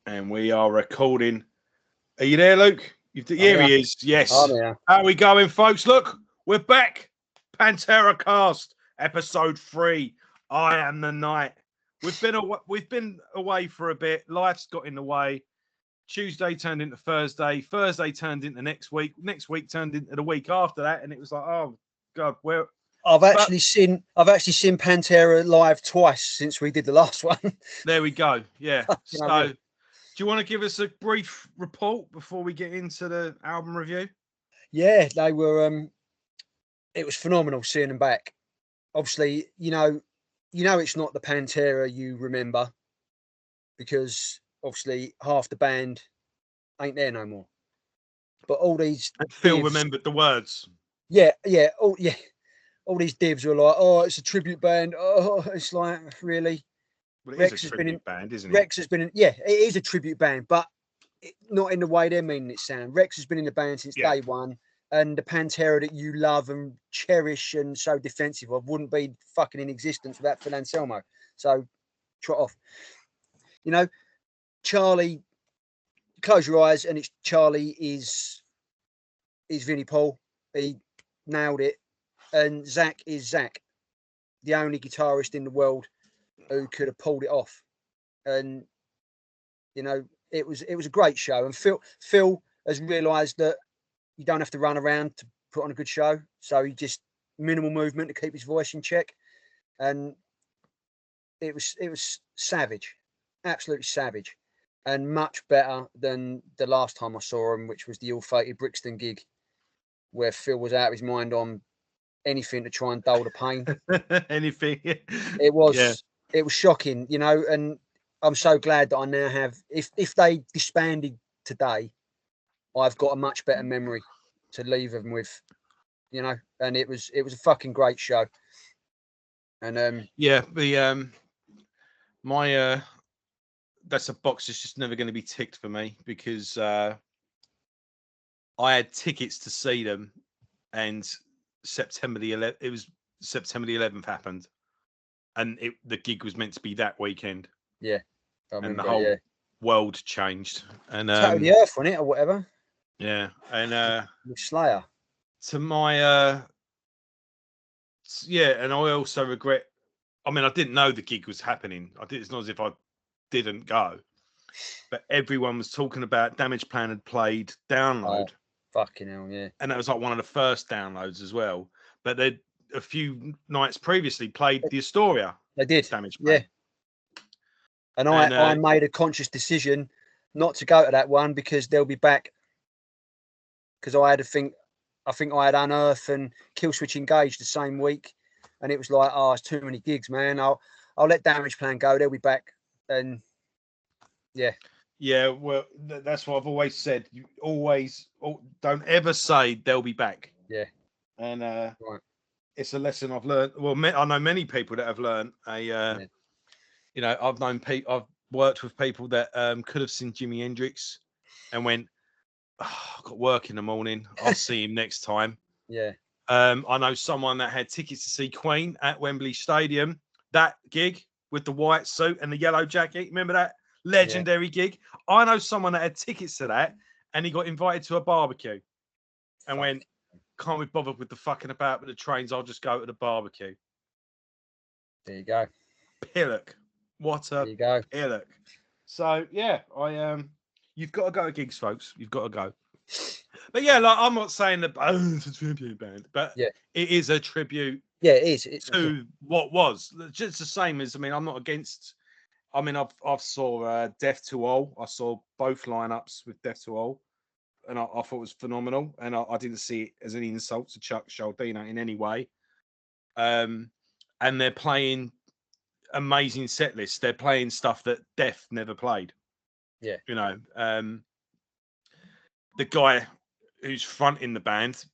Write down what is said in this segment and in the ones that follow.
And we are recording. Are you there, Luke? I'm Here here. he is. Yes. I'm here. How we going, folks? Look, we're back. Panteracast, episode 3. I am the night. We've been away for a bit. Life's got in the way. Tuesday turned into Thursday. Thursday turned into next week. Next week turned into the week after that, and it was like, oh God, where? I've actually seen Pantera live twice since we did the last one. There we go. Yeah. You know, So, do you want to give us a brief report before we get into the album review? yeah, they were. It was phenomenal seeing them back. Obviously, you know, it's not the Pantera you remember because obviously half the band ain't there no more. But all these And Phil divs, remembered the words. yeah, all these divs were like, oh, it's a tribute band. Oh, it's like really. Well, it is a tribute band, isn't it? Rex has been in, yeah, it is a tribute band, but not in the way they're meaning it sound. Rex has been in the band since day one, and the Pantera that you love and cherish and so defensive of wouldn't be fucking in existence without Phil Anselmo. So, trot off. You know, Charlie, close your eyes, and it's Charlie is Vinnie Paul. He nailed it, and Zach is Zach, the only guitarist in the world who could have pulled it off. And you know, it was a great show. And Phil has realised that you don't have to run around to put on a good show. So he just minimal movement to keep his voice in check. And it was savage, absolutely savage, and much better than the last time I saw him, which was the ill-fated Brixton gig, where Phil was out of his mind on anything to try and dull the pain. Anything. It was shocking, you know, and I'm so glad that I now have. If they disbanded today, I've got a much better memory to leave them with, you know. And it was a fucking great show. And my that's a box that's just never going to be ticked for me because I had tickets to see them, and September the 11th. It was September the 11th happened, and the gig was meant to be that weekend. Yeah. I remember, and the whole world changed. And Attack of the Earth on it or whatever. Yeah, and with Slayer. To my and I also regret. I mean, I didn't know the gig was happening. It's not as if I didn't go, but everyone was talking about Damage Plan had played Download. Oh, fucking hell, yeah. And that was like one of the first downloads as well. But they'd a few nights previously played the Astoria. They did. Damage Plan. Yeah. And I made a conscious decision not to go to that one because they'll be back. Because I think I had Unearth and Killswitch Engage the same week, and it was like, oh, it's too many gigs, man. I'll let Damage Plan go. They'll be back, and yeah. Yeah, well, that's what I've always said. You don't ever say they'll be back. Yeah. And right. It's a lesson I've learned. Well, I know many people that have learned. You know, I've worked with people that could have seen Jimi Hendrix and went, oh, I've got work in the morning. I'll see him next time. Yeah. I know someone that had tickets to see Queen at Wembley Stadium. That gig with the white suit and the yellow jacket. Remember that legendary gig? I know someone that had tickets to that, and he got invited to a barbecue and went, can't be bothered with the fucking about with the trains. I'll just go to the barbecue. There you go. Pillock. What a pillock. So yeah, you've got to go to gigs, folks. You've got to go. But yeah, like I'm not saying that it's a tribute band, but it is a tribute. Yeah, it is. To what was just the same as. I mean, I'm not against. I mean, I've saw Death to All. I saw both lineups with Death to All, and I thought it was phenomenal. And I didn't see it as an insult to Chuck Schuldiner in any way. And they're playing amazing set lists. They're playing stuff that Death never played. Yeah, you know, the guy who's fronting the band,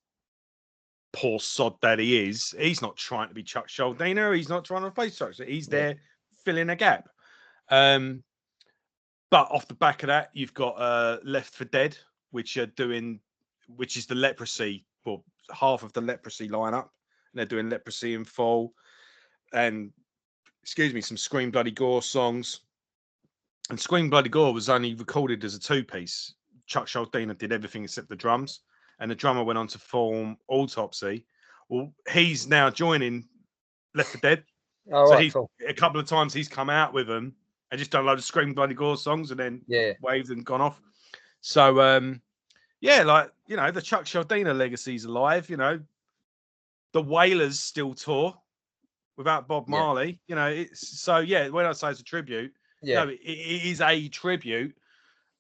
poor sod that he is, he's not trying to be Chuck Schuldiner. He's not trying to replace Chuck. He's there filling a gap. But off the back of that, you've got Left for Dead, which is the Leprosy, well, half of the Leprosy lineup. And they're doing Leprosy in Full and, some Scream Bloody Gore songs. And Scream Bloody Gore was only recorded as a two-piece. Chuck Schuldiner did everything except the drums, and the drummer went on to form Autopsy. Well, he's now joining Left 4 Dead. All So right, cool. a couple of times he's come out with them and just done a load of Scream Bloody Gore songs and then waved and gone off. So yeah, like, you know, the Chuck Schuldiner legacy's alive. You know, the Wailers still tour without Bob Marley. You know, it's so yeah. When I say it's a tribute, no, it is a tribute,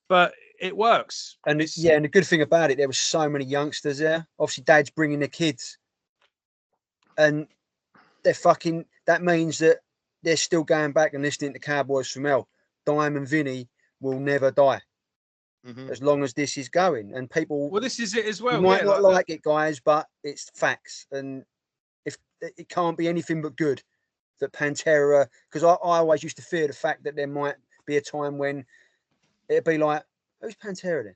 but it works. And and the good thing about it, there were so many youngsters there. Obviously, Dad's bringing the kids, and they're fucking. That means that they're still going back and listening to Cowboys from Hell. Dime and Vinny will never die as long as this is going. And people, well, this is it as well. You might not like it, guys, but it's facts. And if it can't be anything but good, that Pantera, because I always used to fear the fact that there might be a time when it'd be like, who's Pantera then?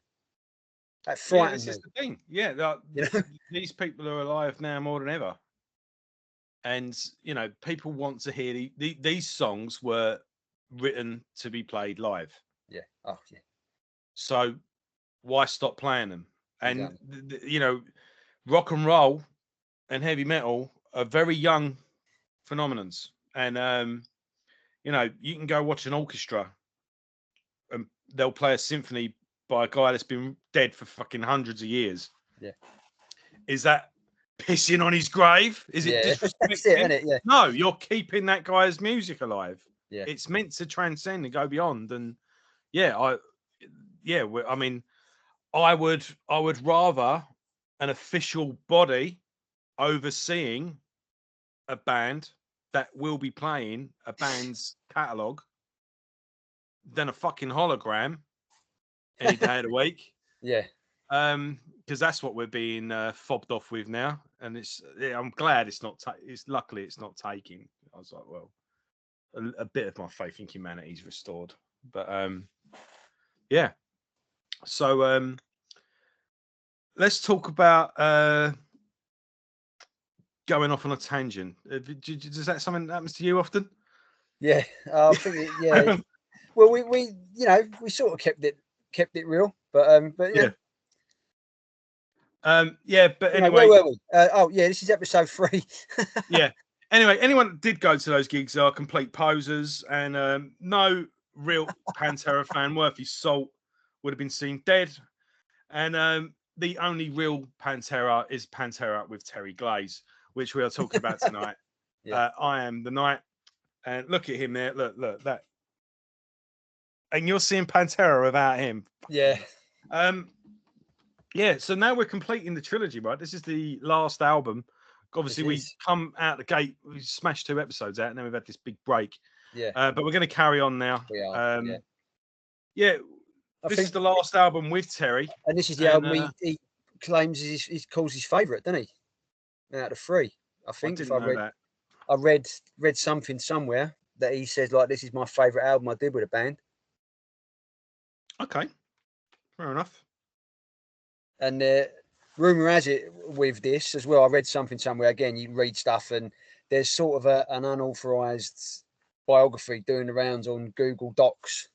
That frightened me. This is the thing. Yeah, you know? These people are alive now more than ever. And, you know, people want to hear these songs were written to be played live. Yeah. Oh, yeah. So why stop playing them? And, you know, rock and roll and heavy metal are very young phenomenons. And, you know, you can go watch an orchestra and they'll play a symphony by a guy that's been dead for fucking hundreds of years. Yeah. Is that pissing on his grave? Is it disrespecting him? Yeah. No, you're keeping that guy's music alive. Yeah. It's meant to transcend and go beyond. And I mean, I would rather an official body overseeing a band that will be playing a band's catalogue than a fucking hologram any day of the week. Yeah. Because that's what we're being fobbed off with now, and I'm glad it's not. Luckily it's not taking. I was like, well, a bit of my faith in humanity is restored. But yeah. So let's talk about going off on a tangent. Does that something that happens to you often? Yeah, I think yeah. Well, we you know, we sort of kept it real, but yeah. Yeah, but anyway, where were we? Oh yeah, this is episode 3. Yeah. Anyway, anyone that did go to those gigs are complete posers, and no real Pantera fan worth his salt would have been seen dead. And the only real Pantera is Pantera with Terry Glaze, which we are talking about tonight. I Am the Night, and look at him there. Look that, and you're seeing Pantera without him. Yeah. Yeah, so now we're completing the trilogy, right? This is the last album. Obviously, we come out the gate, we smashed 2 episodes out, and then we've had this big break. Yeah. But we're going to carry on now. We are. Yeah. This is the last album with Terry. And this is the album he claims he calls his favourite, doesn't he? Out of 3. I think I read something somewhere that he says, like, this is my favourite album I did with a band. Okay. Fair enough. And rumour has it with this as well, I read something somewhere, again, you read stuff, and there's sort of an unauthorised biography doing the rounds on Google Docs,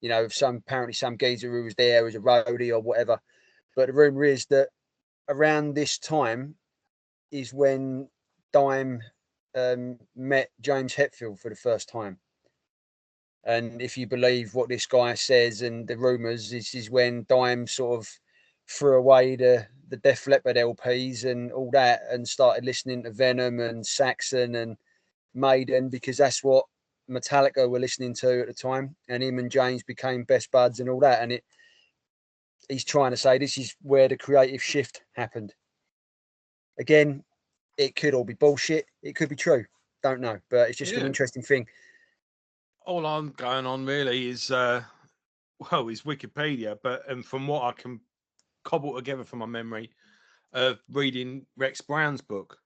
you know, apparently some geezer who was there as a roadie or whatever. But the rumour is that around this time is when Dime met James Hetfield for the first time. And if you believe what this guy says and the rumours, this is when Dime sort of threw away the Def Leppard LPs and all that and started listening to Venom and Saxon and Maiden, because that's what Metallica were listening to at the time, and him and James became best buds and all that. And he's trying to say this is where the creative shift happened. Again, it could all be bullshit, it could be true, don't know, but it's just an interesting thing. All I'm going on really is is Wikipedia, and from what I can cobble together from my memory of reading Rex Brown's book,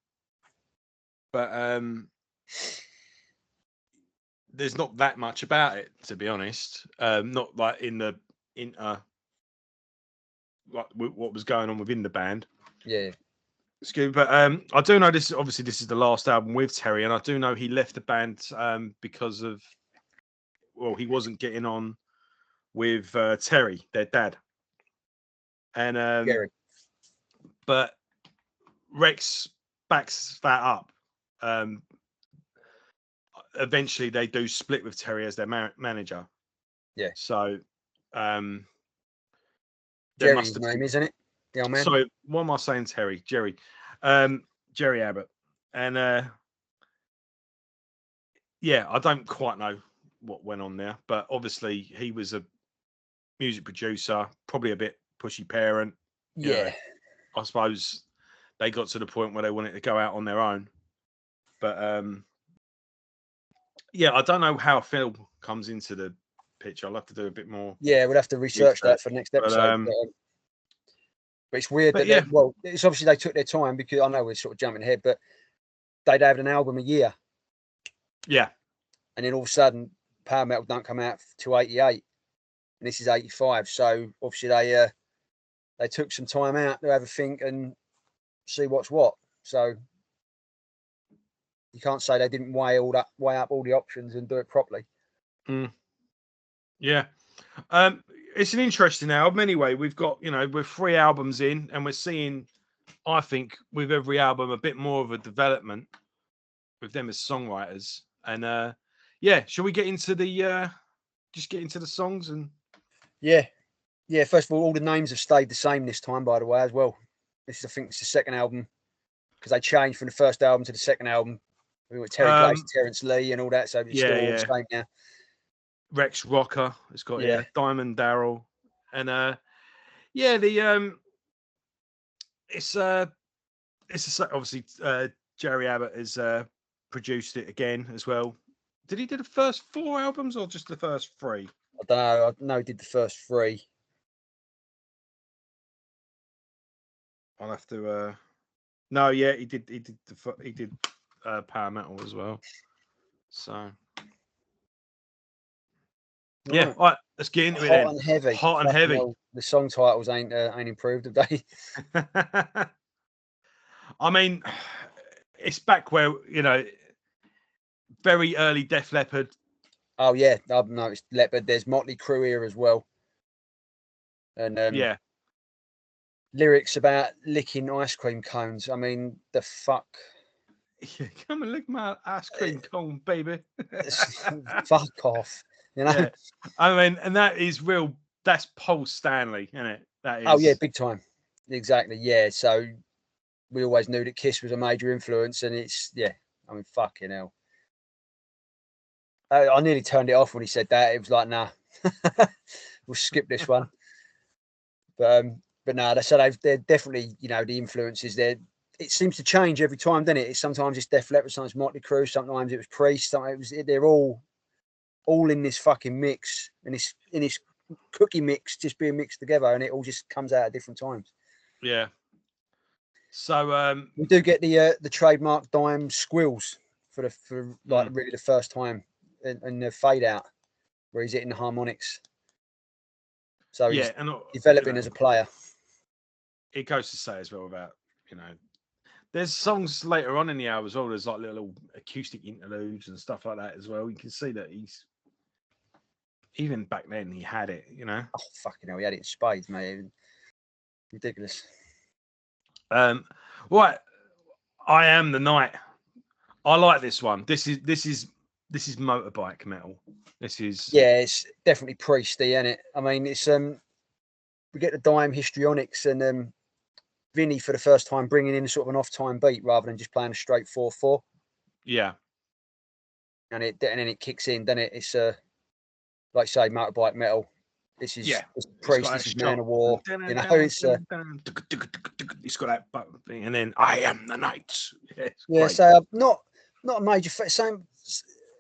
but there's not that much about it, to be honest. Not like like what was going on within the band. Yeah. Excuse me, but I do know this. Obviously, this is the last album with Terry, and I do know he left the band because of he wasn't getting on with Terry, their dad, and Gary. but Rex backs that up. Eventually, they do split with Terry as their manager. Yeah. So, Jerry's name, isn't it? The old man. So, what am I saying, Terry? Jerry. Jerry Abbott. And yeah, I don't quite know what went on there, but obviously he was a music producer, probably a bit pushy parent. Yeah. You know, I suppose they got to the point where they wanted to go out on their own. But yeah, I don't know how Phil comes into the picture. I'll have to do a bit more. Yeah, we'll have to research that for the next episode. But it's weird that well, it's obviously they took their time, because I know we're sort of jumping ahead, but they'd have an album a year. Yeah. And then all of a sudden, Power Metal don't come out to 88. And this is 85. So obviously they took some time out to have a think and see what's what. So you can't say they didn't weigh up all the options and do it properly. Yeah. It's an interesting album anyway. We've got, we're 3 albums in, and we're seeing, I think, with every album a bit more of a development with them as songwriters. And yeah, shall we get into the just get into the songs? And yeah, first of all the names have stayed the same this time, by the way, as well. This is, I think it's the second album, because they changed from the first album to the second album. We were Terry Glaze, Terrence Lee and all that, so it's still all the same now. Rex Rocker, it's got Diamond Darrell, and it's obviously Jerry Abbott has produced it again as well. Did he do the first 4 albums or just the first 3? I don't know. I know he did the first 3. I'll have to. No, yeah, he did Power Metal as well. So. Yeah, Right. all right, let's get into it then. And heavy. Hot and heavy. Hell, the song titles ain't improved, have they? I mean, it's back where, very early Def Leppard. Oh, yeah. I've noticed Leppard. There's Motley Crue here as well. And yeah. Lyrics about licking ice cream cones. I mean, the fuck. Yeah, come and lick my ice cream cone, baby. Fuck off. Yeah. I mean, and that is real. That's Paul Stanley, isn't it? That is. Oh yeah, big time. Exactly. Yeah. So we always knew that Kiss was a major influence, and it's I mean, fucking hell. I nearly turned it off when he said that. It was like, nah, we'll skip this one. But no, they're definitely, the influences there. It seems to change every time, doesn't it? Sometimes it's Def Leppard, sometimes Motley Crue, sometimes it was Priest, sometimes they're all in this fucking mix, and in this cookie mix, just being mixed together, and it all just comes out at different times. Yeah. So we do get the trademark dime squills for really the first time, and the fade out where he's hitting the harmonics. So he's developing as a player. It goes to say as well about there's songs later on in the album as well. There's like little acoustic interludes and stuff like that as well. You can see that he's. Even back then, he had it, Oh, fucking hell, he had it in spades, mate. Ridiculous. Right. I Am the Night. I like this one. This is motorbike metal. This is. Yeah, it's definitely Priesty, isn't it? I mean, it's we get the dime histrionics and Vinny for the first time bringing in sort of an off-time beat rather than just playing a straight 4/4. Yeah. And then it kicks in, doesn't it? It's like say motorbike metal. This is Priest. This is Man of War. It's got that thing, and then I Am the Night. Yeah, so not a major same.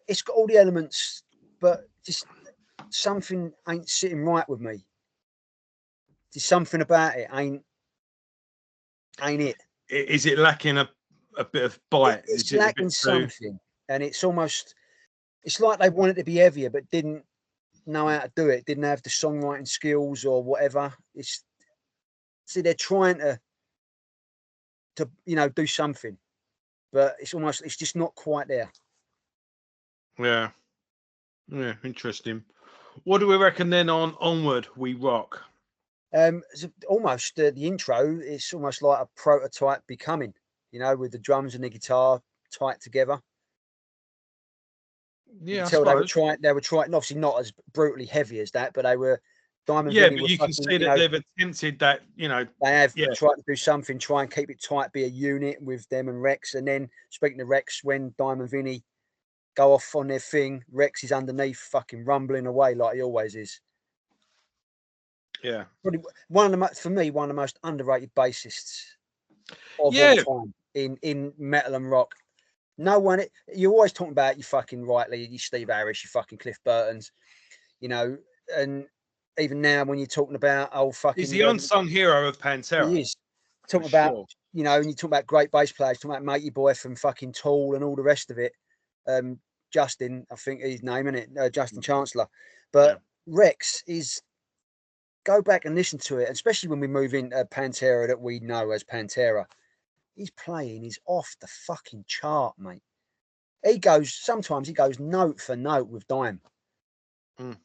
It's got all the elements, but just something ain't sitting right with me. There's something about it ain't it. Is it lacking a bit of bite? It's lacking something, and it's like they wanted to be heavier, but didn't know how to do it. Didn't have the songwriting skills or whatever. They're trying to do something, but it's just not quite there. Yeah. Yeah, interesting. What do we reckon then on Onward We Rock? It's almost the intro. It's almost like a prototype becoming, with the drums and the guitar tight together. You Yeah, can I tell they were suppose. trying, obviously not as brutally heavy as that, but they were. Diamond Yeah, Vinny but were you can fucking, see that they've attempted that, they have yeah, tried to do something, try and keep it tight, be a unit with them and Rex. And then speaking of Rex, when Diamond Vinny go off on their thing, Rex is underneath, fucking rumbling away like he always is. yeah. Probably for me, one of the most underrated bassists of Yeah, all time in metal and rock. No one, you're always talking about you fucking rightly, you Steve Harris, you fucking Cliff Burtons, and even now when you're talking about he's the unsung hero of Pantera, he is for talking about, sure. and you talk about great bass players, talking about Matey Boy from fucking Tool and all the rest of it. Justin, I think his name, isn't it? Justin Chancellor. But Yeah. Rex is, go back and listen to it, especially when we move into Pantera that we know as Pantera. He's playing, he's off the fucking chart, mate. Sometimes he goes note for note with Dime.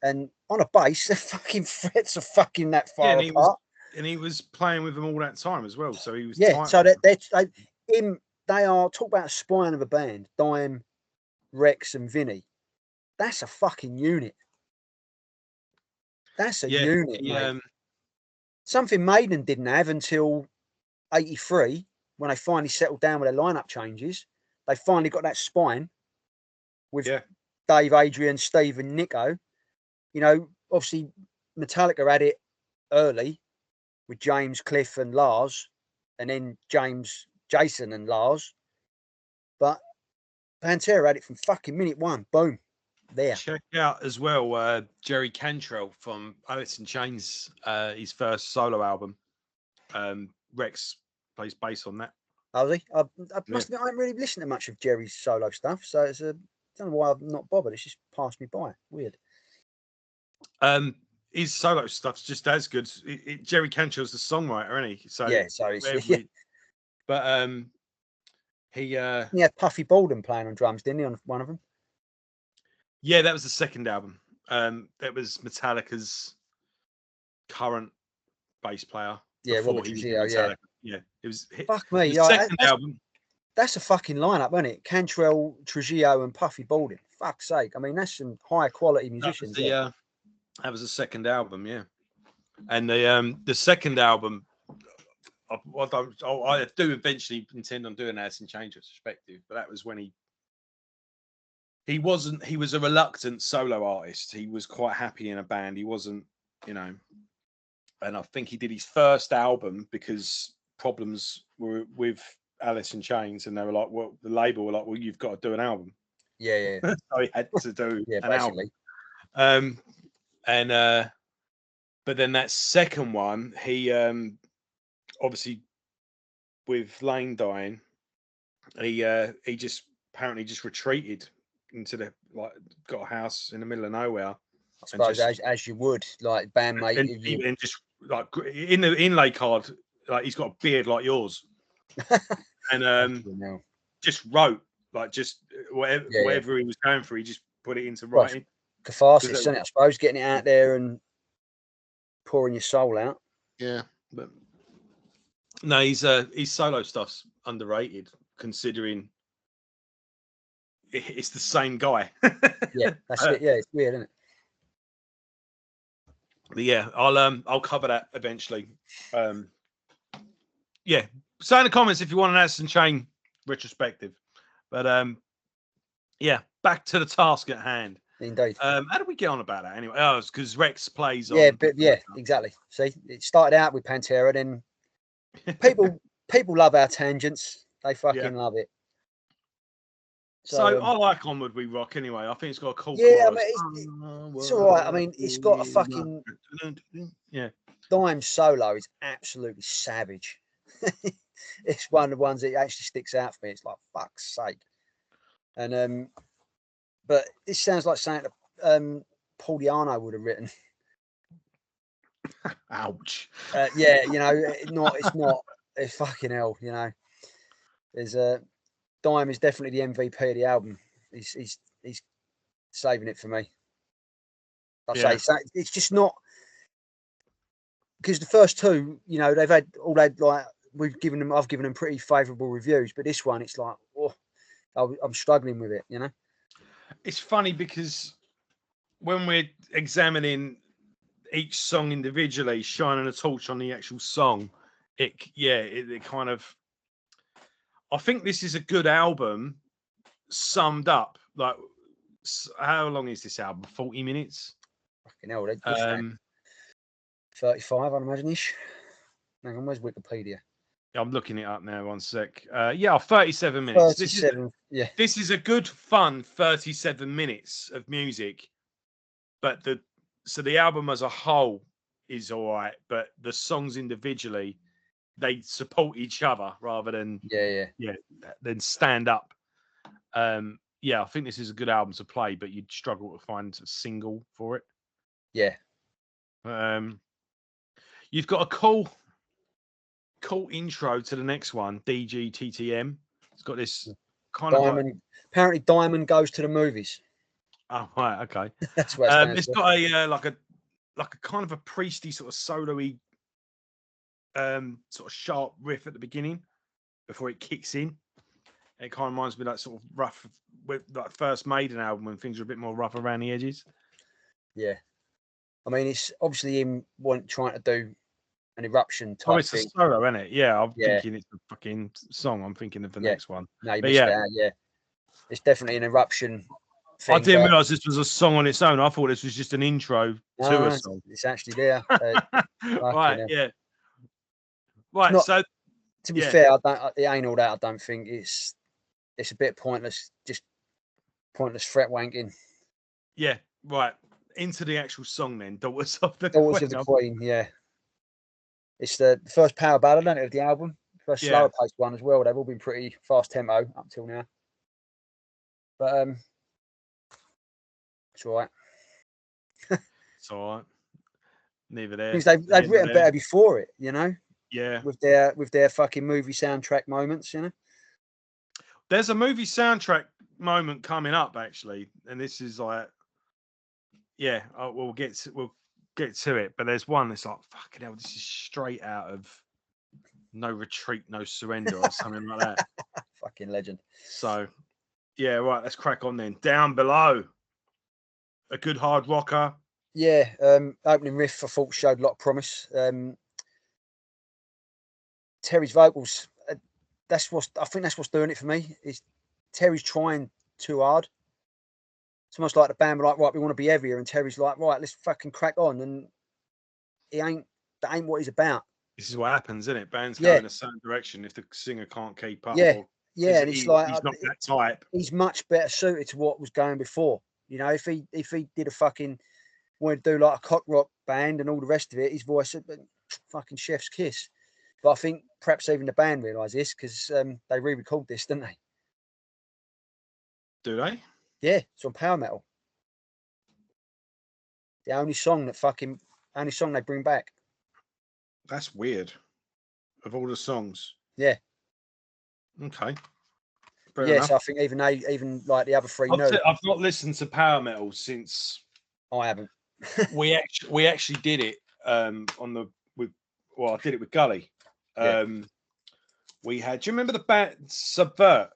And on a bass, the fucking frets are fucking that far apart. He was playing with them all that time as well. So he was tight. So they are, talk about a spine of a band, Dime, Rex and Vinny. That's a fucking unit. That's a unit, mate. Something Maiden didn't have until 83, when they finally settled down with their lineup changes. They finally got that spine with Dave, Adrian, Steve, and Nico. Obviously Metallica had it early with James, Cliff, and Lars, and then James, Jason, and Lars. But Pantera had it from fucking minute one. Boom. There. Check out as well Jerry Cantrell from Alice in Chains, his first solo album. Rex plays bass on that. Oh, he? I must admit, I haven't really listened to much of Jerry's solo stuff, so it's I don't know why I've not bothered. It's just passed me by. Weird. His solo stuff's just as good. Jerry Cantrell's the songwriter, isn't he? So yeah, so it's but he had Puffy Baldwin playing on drums, didn't he, on one of them? Yeah, that was the second album. That was Metallica's current bass player. Yeah, Robert Trujillo. Yeah, it was. Fuck me, the second album. That's a fucking lineup, isn't it? Cantrell, Trujillo, and Puffy Baldwin. Fuck's sake! I mean, that's some high quality musicians. That was the second album, yeah. And the second album, I do eventually intend on doing that in Change of Perspective, but that was when he was a reluctant solo artist. He was quite happy in a band. He wasn't, and I think he did his first album because problems were with Alice in Chains, and they were like, well, the label were like, well, you've got to do an album. Yeah. So he had to do an basically. album. But then that second one, he obviously with Lane dying, he just apparently just retreated into got a house in the middle of nowhere. I suppose as you would, like bandmate, and just like in the inlay card, like he's got a beard like yours, and just wrote just whatever he was going for, he just put it into writing. Catharsis, isn't it? I suppose getting it out there and pouring your soul out. Yeah, but no, his solo stuff's underrated considering it's the same guy. Yeah, that's it. Yeah, it's weird, isn't it? But yeah, I'll cover that eventually. Yeah, say in the comments if you want an Alice in Chains retrospective. But yeah, back to the task at hand. Indeed. How did we get on about that anyway? Oh, it's because Rex plays on. Yeah, exactly. See, it started out with Pantera, then people love our tangents. They fucking love it. So I like Onward We Rock anyway. I think it's got a cool chorus. I mean, it's all right. I mean, it's got a fucking Dime solo is absolutely savage. It's one of the ones that actually sticks out for me. It's like, fuck's sake. And but this sounds like something that Paul Di'Anno would have written. Ouch. Yeah, it's not. It's fucking hell, There's Dime is definitely the MVP of the album. He's saving it for me. I say it's just not, because the first two, you know, they've had like I've given them pretty favourable reviews, but this one, it's like, I'm struggling with it, you know. It's funny because when we're examining each song individually, shining a torch on the actual song, it kind of, I think this is a good album summed up. Like, how long is this album? 40 minutes? Fucking hell, they pushed that. 35, I'd imagine ish. Hang on, where's Wikipedia? I'm looking it up now. 1 sec. 37 minutes. 37. This is a good, fun 37 minutes of music, but the album as a whole is all right, but the songs individually, they support each other rather than than stand up. I think this is a good album to play, but you'd struggle to find a single for it. Yeah. You've got a cool intro to the next one, DGTTM. It's got this kind of like, apparently Diamond goes to the movies. Oh right, okay. That's what it stands it's for. got a like a kind of a priesty sort of solo-y sort of sharp riff at the beginning before it kicks in. It kind of reminds me of that sort of rough with like first Maiden album when things are a bit more rough around the edges. Yeah. I mean, it's obviously him trying to do an Eruption type it's thing. A solo, isn't it? Yeah, I'm thinking it's a fucking song. I'm thinking of the next one. No, you missed that. Yeah, it's definitely an Eruption thing. I didn't realise this was a song on its own. I thought this was just an intro to a song. It's actually there. Right, yeah. Right, so to be fair, it ain't all that. I don't think it's a bit pointless, just pointless fret wanking. Yeah, right. Into the actual song then, Daughters of the Queen. Yeah. It's the first power ballad, isn't it, of the album? First slower paced one as well. They've all been pretty fast tempo up till now. But it's all right. It's all right. Neither there. They've written better before it, you know? Yeah. With their fucking movie soundtrack moments, you know? There's a movie soundtrack moment coming up, actually. And this is like, we'll get to it. But there's one that's like, fucking hell, this is straight out of No Retreat, No Surrender or something like that. Fucking legend. So, yeah, right, let's crack on then. Down Below. A good hard rocker. Yeah, opening riff I thought showed a lot of promise. Terry's vocals, I think that's what's doing it for me. Is Terry's trying too hard. It's almost like the band were like, right, we want to be heavier, and Terry's like, right, let's fucking crack on, and that ain't what he's about. This is what happens, isn't it? Bands go in a certain direction if the singer can't keep up. And it's like he's not that type. He's much better suited to what was going before. You know, if he did wanted to do like a cock rock band and all the rest of it, his voice would be fucking chef's kiss. But I think perhaps even the band realise this because they re-record this, didn't they? Do they? Yeah, it's on Power Metal. The only song they bring back. That's weird. Of all the songs. Yeah. Okay. Yes, I think even like the other three. I've not listened to Power Metal since. I haven't. we actually did it I did it with Gully. We had. Do you remember the band Subvert?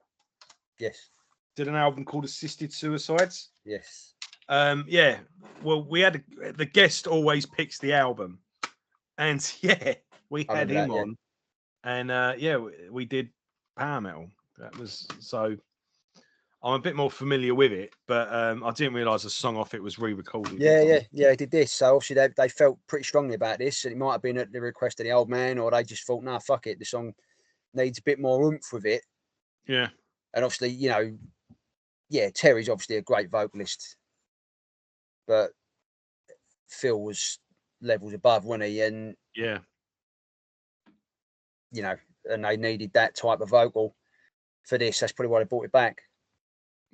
Yes. Did an album called Assisted Suicides? Yes. Well, we had the guest always picks the album, and we had him on, and we did Power Metal. That was so. I'm a bit more familiar with it, but I didn't realise the song off it was re-recorded. Yeah. They did this, so obviously they felt pretty strongly about this, and it might have been at the request of the old man, or they just thought, nah, fuck it, the song needs a bit more oomph with it. Yeah, and obviously, you know, Terry's obviously a great vocalist, but Phil was levels above, wasn't he? And you know, and they needed that type of vocal for this. That's probably why they brought it back.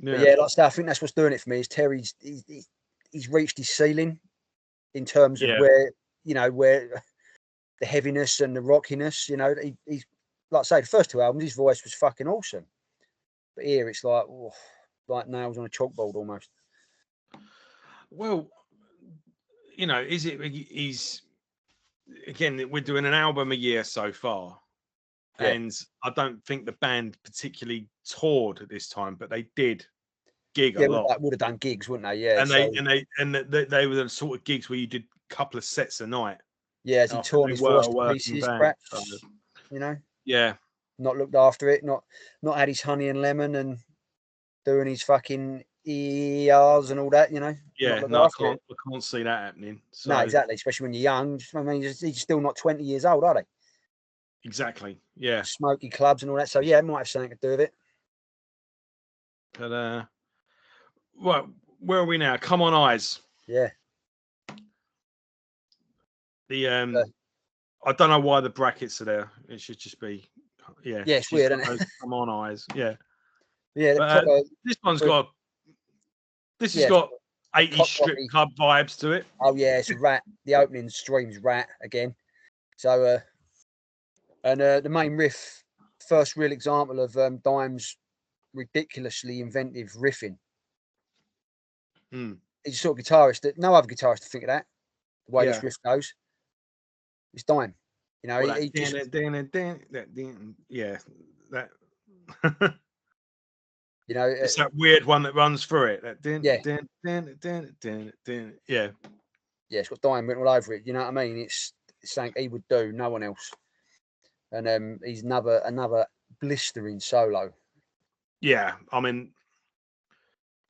But like I say, I think that's what's doing it for me. Is Terry's he's reached his ceiling in terms of where the heaviness and the rockiness. You know, he's like I say, the first two albums, his voice was fucking awesome, but here it's like nails on a chalkboard almost. Well, you know, is it? He's again. We're doing an album a year so far, and I don't think the band particularly toured at this time, but they did gig a lot. Would have done gigs, wouldn't they? Yeah, And they were the sort of gigs where you did a couple of sets a night. Yeah, as he torn his voice to pieces, perhaps. You know. Yeah. Not looked after it. Not had his honey and lemon and doing his fucking ERs and all that. You know. Yeah. No, I can't see that happening. So. No, exactly. Especially when you're young. I mean, he's still not 20 years old, are they? Exactly. Yeah. Smoky clubs and all that. So yeah, it might have something to do with it. But well, where are we now? Come on, Eyes. Yeah. The I don't know why the brackets are there. It should just be Yeah, it's weird, isn't it? Come on, Eyes. Yeah. Yeah. But, this one's got. This has got 80s strip club vibes to it. Oh yeah, it's a Rat. The opening stream's Rat again. So and the main riff, first real example of Dime's ridiculously inventive riffing. He's a sort of guitarist that no other guitarist to think of that. The way this riff goes, it's Dime. You know, well, he just yeah, that. You know, it's that weird one that runs through it. That yeah. Yeah, it's got Dime written all over it. You know what I mean? It's something he would do, no one else. And he's another blistering solo. Yeah, I mean,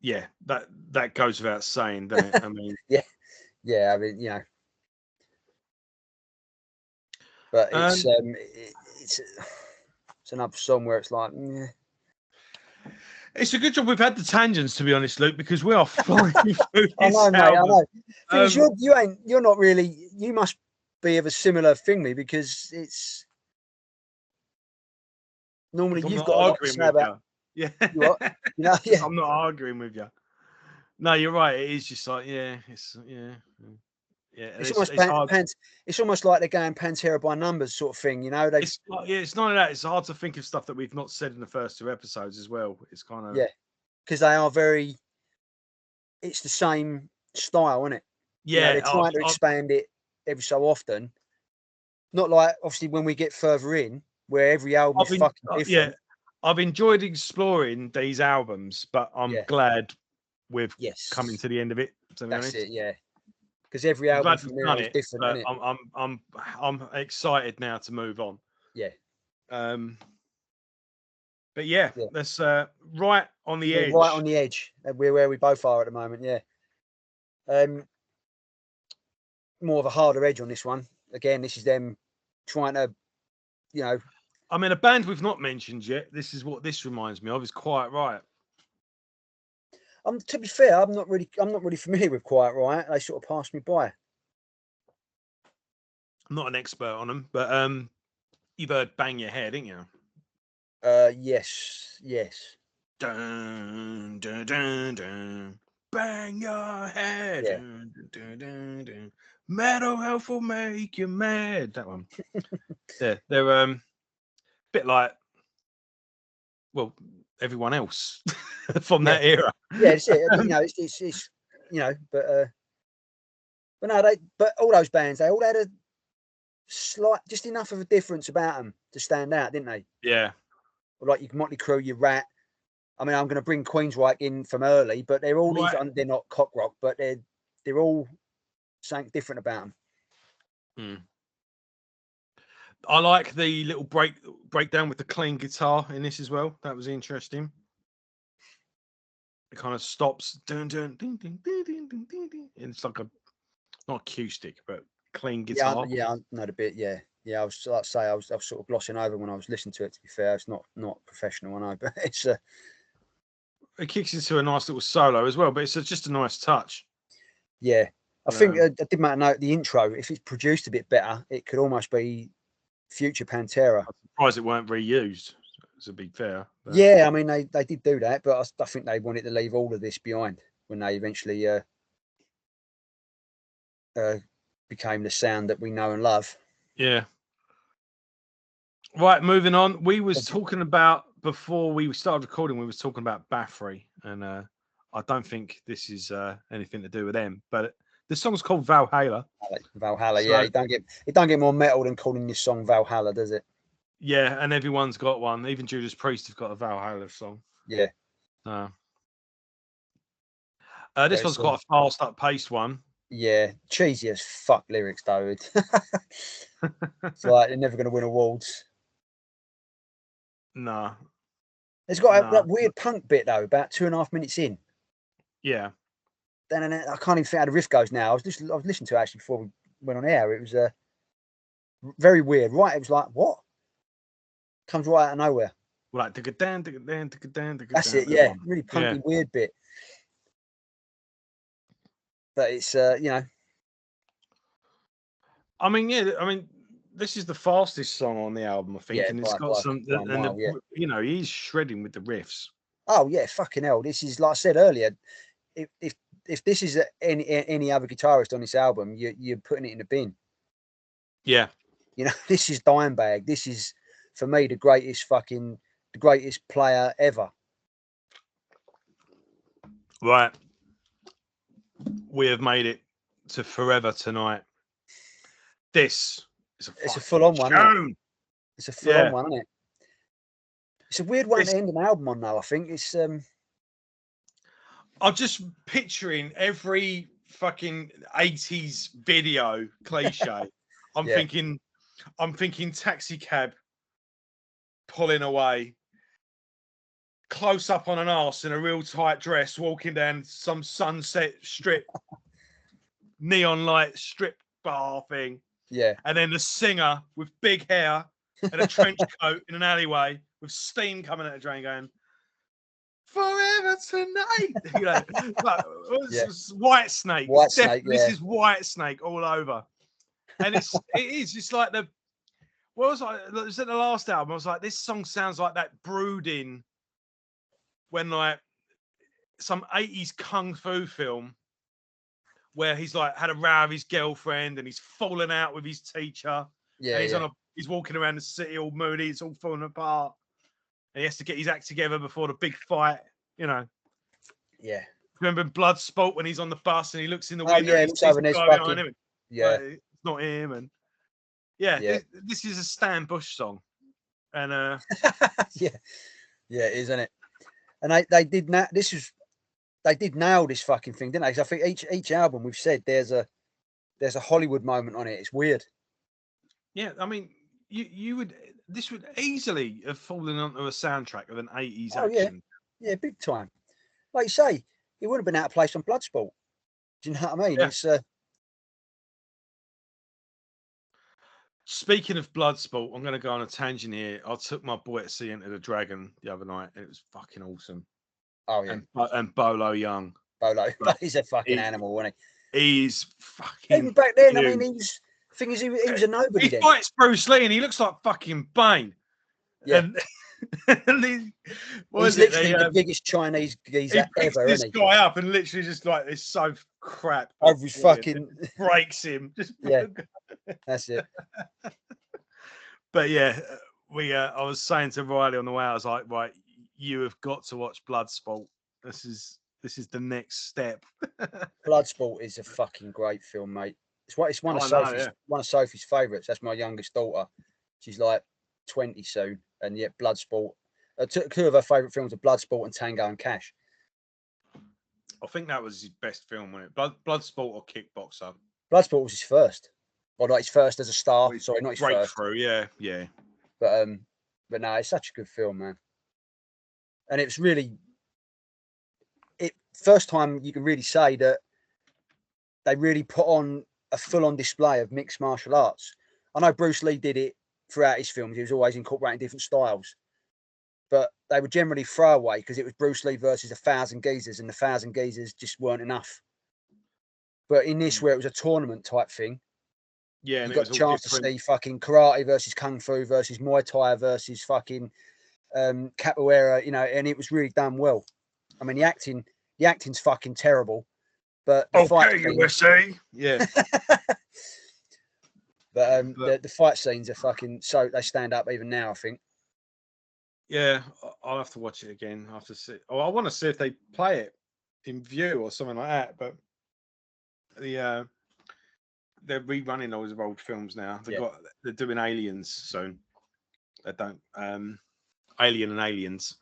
yeah, that goes without saying, doesn't it? I mean, yeah. I mean, you know, but it's another song where it's like, yeah. It's a good job we've had the tangents, to be honest, Luke, because we are flying through this I know, mate. album. I know. You're not really. You must be of a similar thing, me, because it's normally you've got a lot to say about. Yeah, you know, yeah. I'm not arguing with you. No, you're right. It is just like, yeah, it's it's almost like they're going Pantera by numbers sort of thing, you know. It's none of that. It's hard to think of stuff that we've not said in the first 2 episodes as well. It's kind of because they are very. It's the same style, isn't it? Yeah, they're trying to expand it every so often. Not like obviously when we get further in, where every album is fucking different. Yeah, I've enjoyed exploring these albums, but I'm glad we've coming to the end of it. That's it, yeah. Because every album from there is different, isn't it? I'm excited now to move on. Yeah. But yeah, that's right on the edge. Right on the edge. We're where we both are at the moment, yeah. More of a harder edge on this one. Again, this is them trying to, you know. I mean, a band we've not mentioned yet. This is what this reminds me of. Is Quiet Riot. To be fair, I'm not really familiar with Quiet Riot. They sort of passed me by. I'm not an expert on them, but you've heard "Bang Your Head," didn't you? Yes. Dun, dun, dun, dun. Bang your head. Yeah. Dun, dun, dun, dun. Mental health will make you mad. That one. Yeah, they're a bit like, well, everyone else from that era. Yeah, it's it. You know, it's you know, but no, but all those bands, they all had a slight, just enough of a difference about them to stand out, didn't they? Yeah. Like your Motley Crue, your Rat. I mean, I'm going to bring Queensryche in from early, but they're all they're not cock rock, but they're all something different about them. I like the little breakdown with the clean guitar in this as well. That was interesting. It kind of stops, dun, dun, ding, ding, ding, ding, ding, ding, ding. And it's like not acoustic, but clean guitar. Yeah, I know a bit. Yeah. I was like say I was sort of glossing over when I was listening to it. To be fair, it's not professional, I know, but it's it kicks into a nice little solo as well, but it's just a nice touch. Yeah, I think I did make a note. The intro, if it's produced a bit better, it could almost be future Pantera. I'm surprised it weren't reused. To be fair. But... Yeah, I mean they did do that, but I think they wanted to leave all of this behind when they eventually became the sound that we know and love. Yeah. Right, moving on. We was talking about, before we started recording, we was talking about Bathory, and I don't think this is anything to do with them, but The song's called Valhalla. Valhalla, So, yeah. It don't get more metal than calling this song Valhalla, does it? Yeah, and everyone's got one. Even Judas Priest have got a Valhalla song. Yeah. This one's quite a fast, up-paced one. Yeah, cheesy as fuck lyrics, though. It's like they're never going to win awards. No. It's got that weird punk bit though, about 2.5 minutes in. Yeah. Then I can't even think how the riff goes now. I was listening to it actually before we went on air. It was very weird. Right, it was like what comes right out of nowhere. Like That's it. Yeah, really punky, weird bit. But it's you know. I mean, this is the fastest song on the album, I think, Yeah, and it's got some, mile, you know, he's shredding with the riffs. Oh yeah, fucking hell! This is like I said earlier. If this is any other guitarist on this album, you're putting it in the bin. Yeah. You know, this is Dimebag. This is for me the greatest player ever. Right. We have made it to Forever Tonight. This is a full-on one. Isn't it? It's a full-on one, isn't it? It's a weird one to end an album on, though. I think it's. I'm just picturing every fucking 80s video cliche. I'm thinking taxi cab pulling away, close up on an arse in a real tight dress, walking down some Sunset Strip neon light strip bar thing. Yeah. And then the singer with big hair and a trench coat in an alleyway with steam coming out the drain going, "Forever Tonight." You know, like, White Snake. This is White Snake all over. And it is. It's like it was at the last album. I was like, this song sounds like that brooding when like some 80s kung fu film where he's like had a row with his girlfriend and he's fallen out with his teacher. Yeah. And he's walking around the city all moody, it's all falling apart. And he has to get his act together before the big fight, you know. Yeah. Remember Bloodsport when he's on the bus and he looks in the window and he sees the guy behind him? Yeah. It's not him. And this is a Stan Bush song. And yeah, it is, isn't it? And they did they did nail this fucking thing, didn't they? Because I think each album we've said there's a Hollywood moment on it. It's weird. Yeah, I mean, this would easily have fallen onto a soundtrack of an 80s action. Yeah, big time. Like you say, it would have been out of place on Bloodsport. Do you know what I mean? Yeah. It's Speaking of Bloodsport, I'm going to go on a tangent here. I took my boy to see Enter the Dragon the other night, and it was fucking awesome. Oh yeah, and Bolo Young. He's a fucking animal, isn't he? He's fucking. Even back then, huge. I mean, he was. The thing is, he was a nobody. He fights Bruce Lee, and he looks like fucking Bane. Yeah. He's literally the biggest Chinese geezer ever. This guy up and literally just like it's so crap. Every fucking breaks him. Just that's it. But yeah, I was saying to Riley on the way, I was like, right, you have got to watch Bloodsport. This is the next step. Bloodsport is a fucking great film, mate. It's one of Sophie's favourites. That's my youngest daughter. She's like 20 soon, and yet Bloodsport. Two of her favourite films are Bloodsport and Tango and Cash. I think that was his best film, wasn't it? Bloodsport or Kickboxer? Bloodsport was his first. Or not his first as a star. Sorry, not his breakthrough. First. Yeah. But no, it's such a good film, man. And it's really first time you can really say that they really put on a full-on display of mixed martial arts. I know Bruce Lee did it throughout his films. He was always incorporating different styles. But they were generally throwaway because it was Bruce Lee versus 1,000 geezers, and the 1,000 geezers just weren't enough. But in this, where it was a tournament type thing, you got a chance to see fucking karate versus kung fu versus Muay Thai versus fucking capoeira, you know, and it was really done well. I mean, the acting's fucking terrible, but the fight USA, yeah. But the fight scenes are fucking they stand up even now, I think. Yeah, I'll have to watch it again. I have to see. Oh, I want to see if they play it in View or something like that. But they're rerunning those of old films now. They're doing Aliens soon. They don't Alien and Aliens.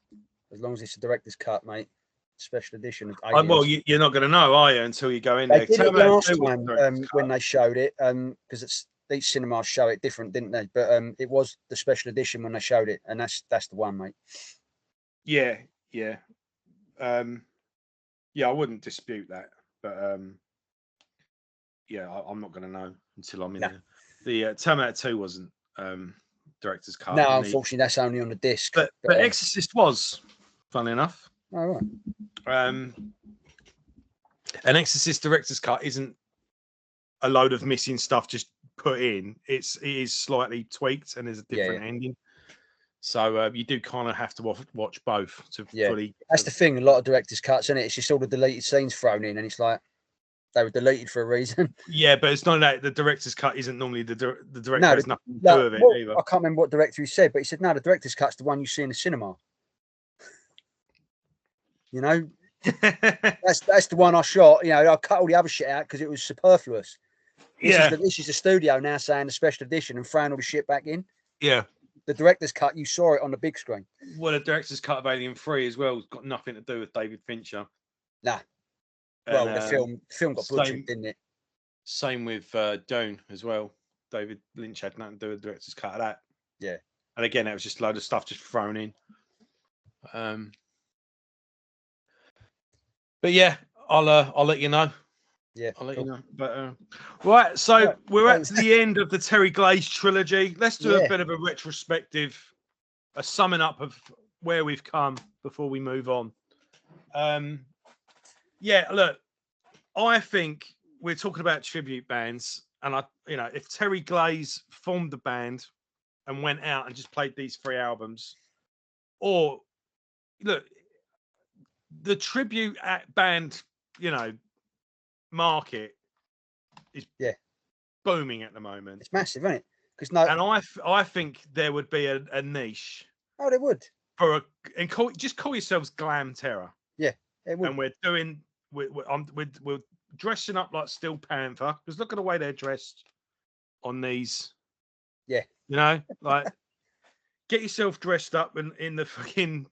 As long as it's a director's cut, mate. Special edition of Aliens. Well, you're not going to know, are you, until you go in there? They did it last time when they showed it, because each cinema show it different, didn't they? But it was the special edition when they showed it, and that's the one, mate. Yeah. I wouldn't dispute that, but I'm not going to know until I'm in there. The Terminator 2 wasn't director's cut. No, unfortunately, that's only on the disc. But Exorcist was, funnily enough. Oh, right. An Exorcist director's cut isn't a load of missing stuff just put in. It is slightly tweaked and there's a different ending. So you do kind of have to watch both to fully. That's the thing. A lot of director's cuts, isn't it? It's just all the deleted scenes thrown in, and it's like they were deleted for a reason. Yeah, but it's not that the director's cut isn't normally the director has nothing to do with it either. I can't remember what director he said, but he said no, the director's cut's the one you see in the cinema. You know, that's the one I shot. You know, I cut all the other shit out because it was superfluous. This is the studio now saying the special edition and throwing all the shit back in. Yeah. The director's cut, you saw it on the big screen. Well, the director's cut of Alien 3 as well has got nothing to do with David Fincher. Nah. Well, the film got butchered, didn't it? Same with Dune as well. David Lynch had nothing to do with the director's cut of that. Yeah. And again, it was just a load of stuff just thrown in. But yeah, I'll let you know. Yeah, I'll let you know. But right, so we're at the end of the Terry Glaze trilogy. Let's do a bit of a retrospective, a summing up of where we've come before we move on. Look, I think we're talking about tribute bands, and if Terry Glaze formed the band and went out and just played these 3 albums, or look, the tribute band, market is booming at the moment. It's massive, isn't it? I think there would be a niche. Oh, there would. Just call yourselves Glam Terror. Yeah, it would. And we're dressing up like Steel Panther, because look at the way they're dressed on these. Yeah. Like get yourself dressed up in the fucking,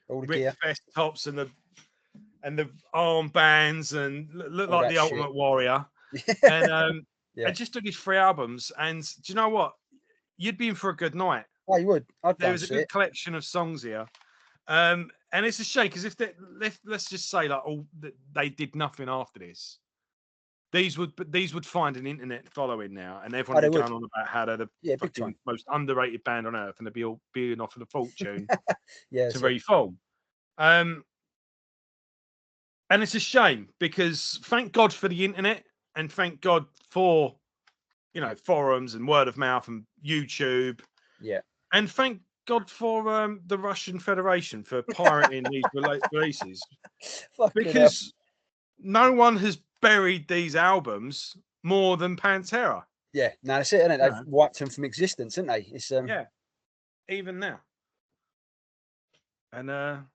all the Rick gear, Fest tops and the armbands and look like the Ultimate Warrior. And and just do these 3 albums. And do you know what? You'd be in for a good night. Oh, you would. There's a good collection of songs here. And it's a shame because let's just say they did nothing after this. These would find an internet following now, and everyone would be going on about how they're the most underrated band on earth, and they'd be all being offered a fortune to reform. And it's a shame because thank God for the internet, and thank God for forums and word of mouth and YouTube. Yeah. And thank God for the Russian Federation for pirating these releases. Because no one has buried these albums more than Pantera. Yeah, no, that's it, isn't it? They've wiped them from existence, haven't they? It's even now. And have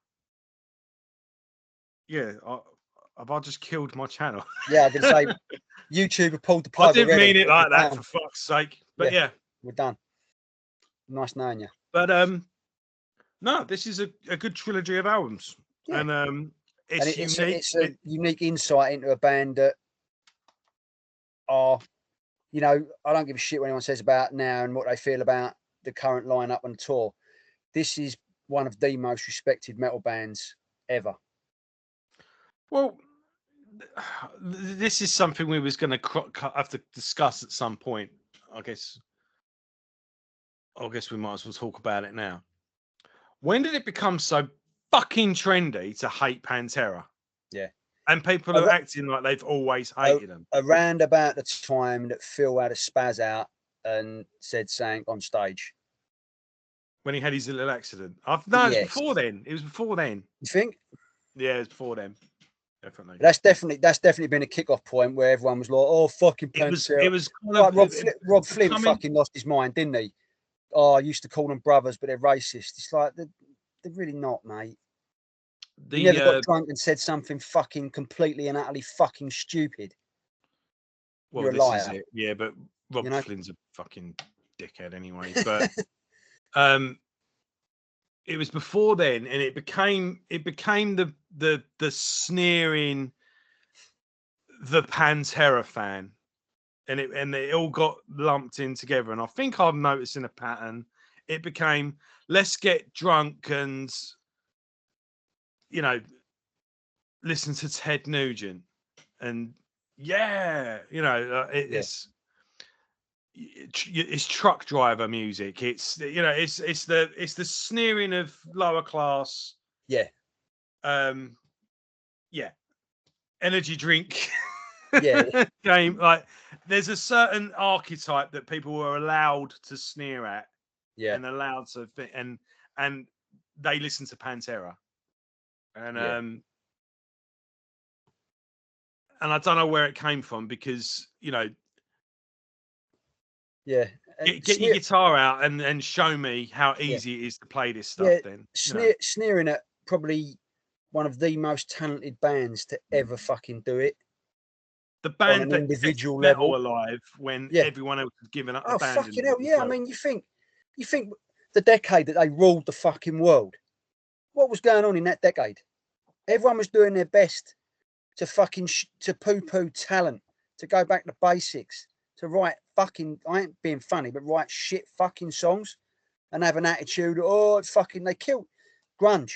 I just killed my channel? Yeah, I was going to say YouTube have pulled the plug. I didn't mean it like that, for fuck's sake. But we're done. Nice knowing you. But no, this is a good trilogy of albums, and it's unique. It's a unique insight into a band that are, I don't give a shit what anyone says about now and what they feel about the current lineup and tour. This is one of the most respected metal bands ever. Well, this is something we was going to have to discuss at some point. I guess we might as well talk about it now. When did it become so fucking trendy to hate Pantera? Yeah. And people are acting like they've always hated them. Around about the time that Phil had a spaz out and said something on stage. When he had his little accident. It was before then. It was before then. You think? Yeah, it was before then. Definitely. That's definitely been a kick-off point where everyone was like, "Oh, fucking Pantera." It was like Rob Flynn fucking lost his mind, didn't he? Oh, I used to call them brothers, but they're racist. It's like they're really not, mate. You never got drunk and said something fucking completely and utterly fucking stupid. Well, you're a this liar. is it. Yeah, but Rob You know? Flynn's a fucking dickhead anyway. But it was before then, and it became the sneering the Pantera fan, and it all got lumped in together. And I think I'm noticing a pattern. It became, let's get drunk and, you know, listen to Ted Nugent, and it's truck driver music. It's, you know, it's the sneering of lower class. Yeah. Yeah. Energy drink. Yeah. Game. Like, there's a certain archetype that people were allowed to sneer at. Yeah. And allowed to think, and they listen to Pantera. And and I don't know where it came from, because, you know, Yeah. get your guitar out and show me how easy it is to play this stuff. Then sneering at probably one of the most talented bands to ever fucking do it. The band on an that individual kept metal level alive when Yeah. everyone else was giving up. Oh fucking hell, yeah. I mean, you think the decade that they ruled the fucking world, what was going on in that decade? Everyone was doing their best to fucking to poo-poo talent, to go back to basics, to write fucking, I ain't being funny, but write shit fucking songs and have an attitude. Oh, fucking, they killed grunge.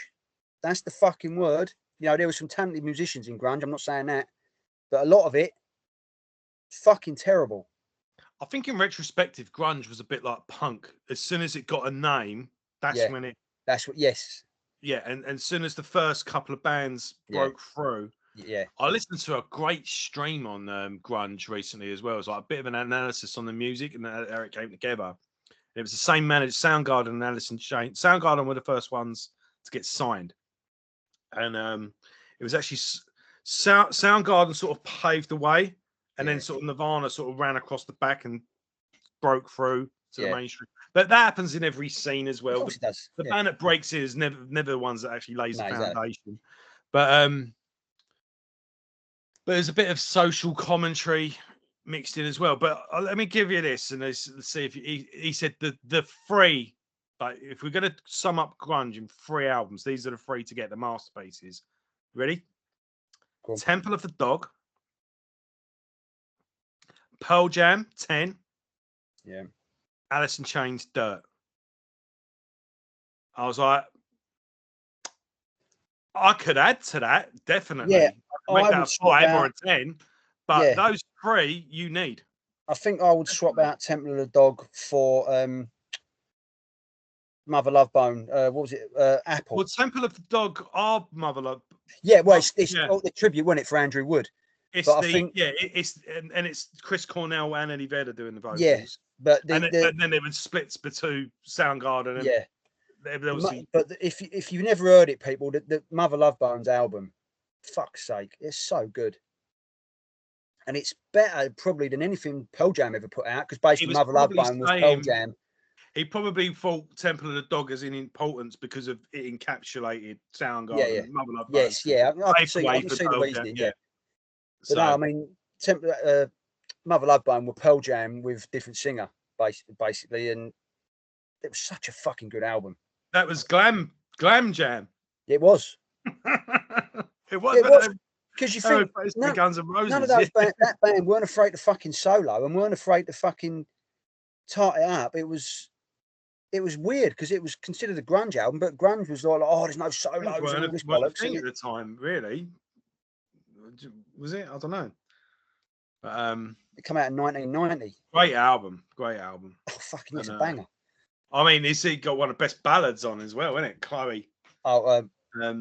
That's the fucking word. You know, there were some talented musicians in grunge. I'm not saying that, but a lot of it, fucking terrible. I think in retrospective, grunge was a bit like punk. As soon as it got a name, that's when it. That's what. Yes. Yeah, and as soon as the first couple of bands broke through. Yeah. I listened to a great stream on grunge recently as well. It was like a bit of an analysis on the music and how it came together. It was the same manager, Soundgarden and Alice in Chains. Soundgarden were the first ones to get signed, and it was actually Soundgarden sort of paved the way, and then sort of Nirvana sort of ran across the back and broke through to the mainstream. But that happens in every scene as well. Of course it does. The band that breaks in is never the ones that actually lays the foundation. Exactly. But there's a bit of social commentary mixed in as well. But let me give you this, and let's see if he said the three. Like, if we're going to sum up grunge in 3 albums, these are the 3 to get the masterpieces. Ready? Cool. Temple of the Dog, Pearl Jam, 10. Yeah. Alice in Chains, Dirt. I was like, I could add to that, definitely. Yeah, I make that a 5 or a 10, but those 3 you need. I think I would swap out Temple of the Dog for Mother Love Bone. What was it? Apple. Well, Temple of the Dog are Mother Love. Yeah, well, it's the tribute, wasn't it, for Andrew Wood? It's it's Chris Cornell and Eddie Vedder doing the vocals. Yeah, but then it would split between Soundgarden and But if you've never heard it, people, the Mother Love Bones album, fuck's sake, it's so good. And it's better probably than anything Pearl Jam ever put out, because basically Mother Love Bone was Pearl Jam. He probably thought Temple of the Dog as in importance because of it encapsulated Soundgarden and Mother Love Bone. Yes, yeah. I can see the reasoning, But so, no, I mean, Mother Love Bone were Pearl Jam with different singer, basically, and it was such a fucking good album. That was glam jam. It was. It was. Because you think Guns N' Roses, none of those that band weren't afraid to fucking solo and weren't afraid to fucking tart it up. It was weird because it was considered a grunge album, but grunge was like, oh, there's no solos and all this bollocks. Thing at the time, really, was it? I don't know. But, it came out in 1990. Great album. Oh, fucking, it's a banger. I mean, it's got one of the best ballads on as well, isn't it? Chloe. Oh,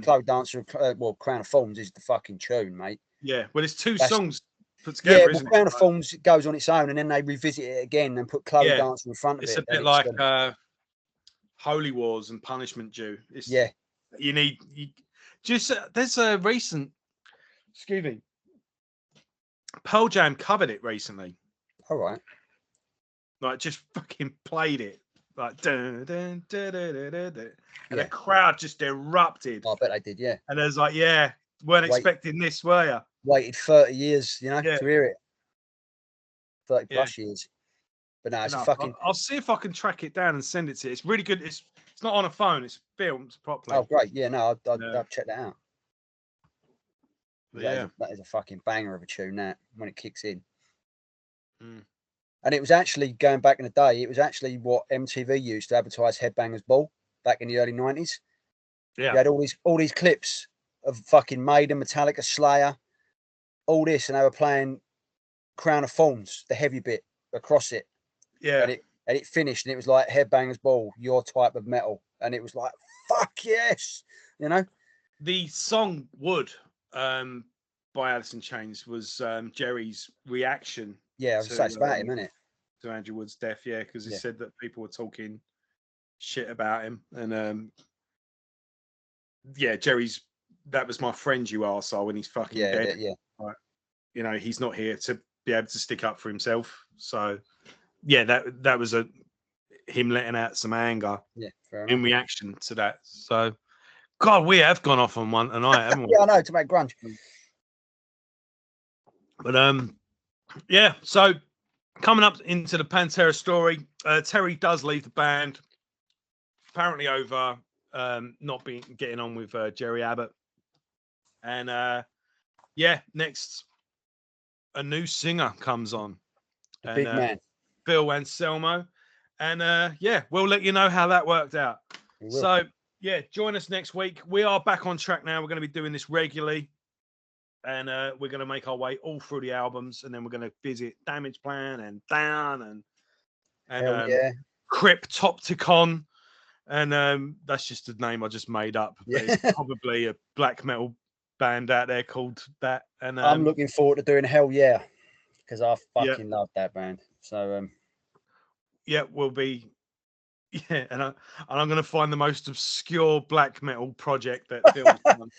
Chloe Dancer. Well, Crown of Thorns is the fucking tune, mate. Yeah, well, it's 2 songs put together. Yeah, Crown of Thorns goes on its own, and then they revisit it again and put Chloe Dancer in front of it. It's a bit like Holy Wars and Punishment Due. You need there's a recent. Excuse me. Pearl Jam covered it recently. All right. Like, just fucking played it. Like, dun, dun, dun, dun, dun, dun, dun. And the crowd just erupted. I bet they did, yeah. And there's like, weren't expecting this, were you? Waited 30 years, to hear it. 30 plus years. But no, it's a fucking. I'll see if I can track it down and send it to you. It's really good. It's not on a phone. It's filmed properly. Oh, great. Yeah, no, I'll check that out. Yeah. That is a fucking banger of a tune, that, when it kicks in. Mm. And it was actually, going back in the day, it was actually what MTV used to advertise Headbangers Ball back in the early 90s. Yeah. You had all these clips of fucking Maiden, Metallica, Slayer, all this, and they were playing Crown of Thorns, the heavy bit across it. Yeah. And it finished, and it was like Headbangers Ball, your type of metal. And it was like, fuck yes, you know? The song Wood by Alice in Chains was Jerry's reaction. Yeah, I was saying, it's about him, isn't it? To Andrew Wood's death, yeah, because he said that people were talking shit about him. And that was my friend, you arsehole, when he's fucking dead. Yeah. Like, you know, he's not here to be able to stick up for himself. So yeah, that was him letting out some anger in reaction to that. So God, we have gone off on one tonight, haven't we? Yeah, I know, to make grunge. But yeah, so coming up into the Pantera story, Terry does leave the band, apparently over not getting on with Jerry Abbott. And next a new singer comes on. Big man. Phil Anselmo. And we'll let you know how that worked out. So yeah, join us next week. We are back on track now. We're going to be doing this regularly. And we're going to make our way all through the albums, and then we're going to visit Damage Plan and Down and Cryptopticon, and that's just a name I just made up. But it's probably a black metal band out there called that. And I'm looking forward to doing Hell Yeah, because I fucking love that band. So we'll be and I'm going to find the most obscure black metal project that Phil's done.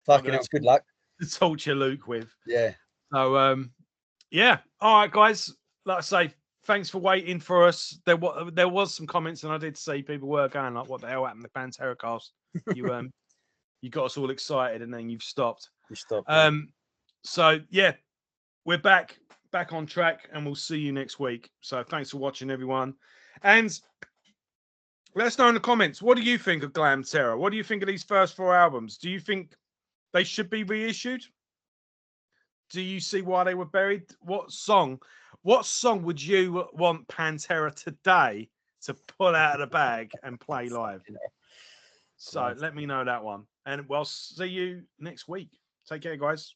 Fucking hell, good luck. To torture Luke with. Yeah. So all right, guys. Like I say, thanks for waiting for us. There was some comments, and I did see people were going like, "What the hell happened to Panteracast?" You got us all excited, and then you've stopped. You stopped. So yeah, we're back on track, and we'll see you next week. So thanks for watching, everyone, and let us know in the comments. What do you think of Glam Terror? What do you think of these first 4 albums? Do you think they should be reissued? Do you see why they were buried? What song would you want Pantera today to pull out of the bag and play live? So let me know that one. And we'll see you next week. Take care, guys.